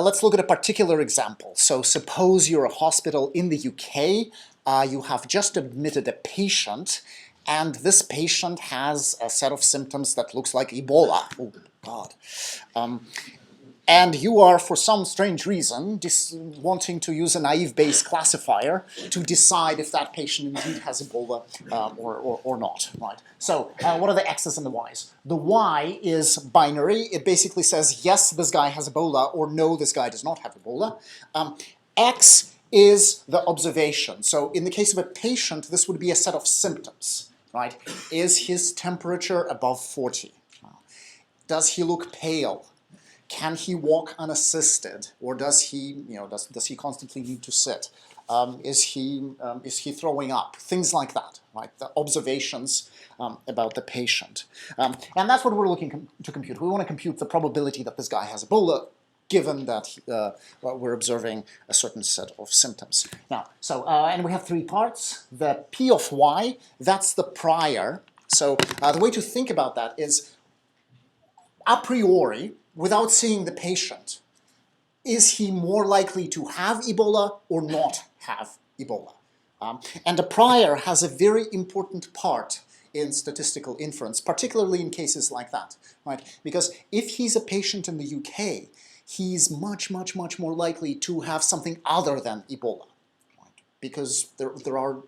let's look at a particular example. So suppose you're a hospital in the UK, you have just admitted a patient, and this patient has a set of symptoms that looks like Ebola. Oh, God. And you are, for some strange reason, wanting to use a naive Bayes classifier to decide if that patient indeed has Ebola or not, right? So what are the X's and the Y's? The Y is binary. It basically says, yes, this guy has Ebola, or no, this guy does not have Ebola. X is the observation. So in the case of a patient, this would be a set of symptoms, right? Is his temperature above 40? Does he look pale? Can he walk unassisted, or does he, does he constantly need to sit? Is he throwing up? Things like that, right? The observations about the patient, and that's what we're looking to compute. We want to compute the probability that this guy has Ebola, given that we're observing a certain set of symptoms. Now, so and we have three parts. The P of Y, that's the prior. So the way to think about that is, a priori, without seeing the patient, is he more likely to have Ebola or not have Ebola? And a prior has a very important part in statistical inference, particularly in cases like that, right? Because if he's a patient in the UK, he's much, much, much more likely to have something other than Ebola, right? Because there are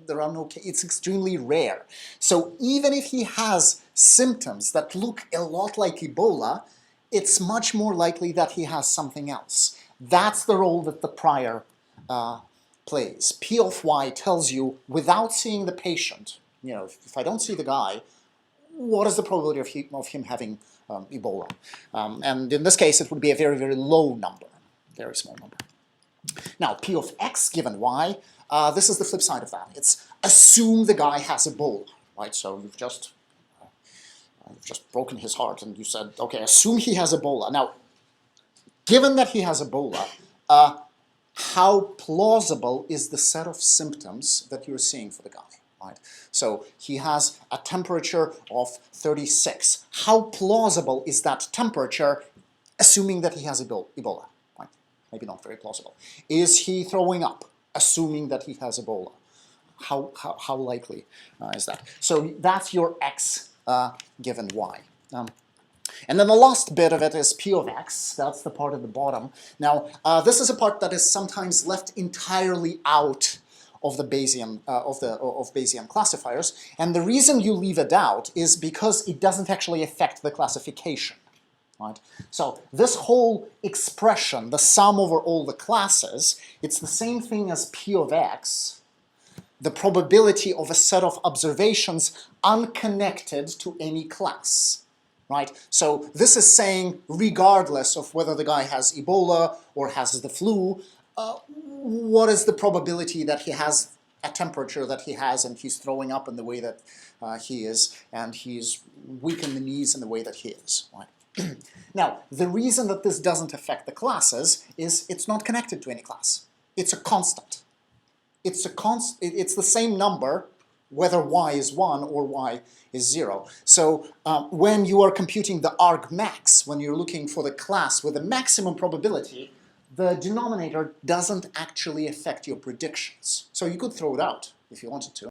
no, it's extremely rare. So even if he has symptoms that look a lot like Ebola, it's much more likely that he has something else. That's the role that the prior plays. P of Y tells you, without seeing the patient, if I don't see the guy, what is the probability of him having Ebola? And in this case, it would be a very, very low number, very small number. Now, P of X given Y, this is the flip side of that. It's assume the guy has Ebola, right? So you've just broken his heart and you said, okay, assume he has Ebola. Now, given that he has Ebola, how plausible is the set of symptoms that you're seeing for the guy, right? So he has a temperature of 36. How plausible is that temperature, assuming that he has Ebola, right? Maybe not very plausible. Is he throwing up, assuming that he has Ebola? How likely is that? So that's your X given Y. And then the last bit of it is P of X. That's the part at the bottom. Now, this is a part that is sometimes left entirely out of the Bayesian of Bayesian classifiers. And the reason you leave it out is because it doesn't actually affect the classification. Right? So this whole expression, the sum over all the classes, it's the same thing as P of X, the probability of a set of observations unconnected to any class, right? So this is saying, regardless of whether the guy has Ebola or has the flu, what is the probability that he has a temperature that he has and he's throwing up in the way that he is, and he's weak in the knees in the way that he is, right? Now, the reason that this doesn't affect the classes is it's not connected to any class. It's a constant. It's the same number, whether y is 1 or y is 0. So when you are computing the argmax, when you're looking for the class with the maximum probability, the denominator doesn't actually affect your predictions. So you could throw it out if you wanted to.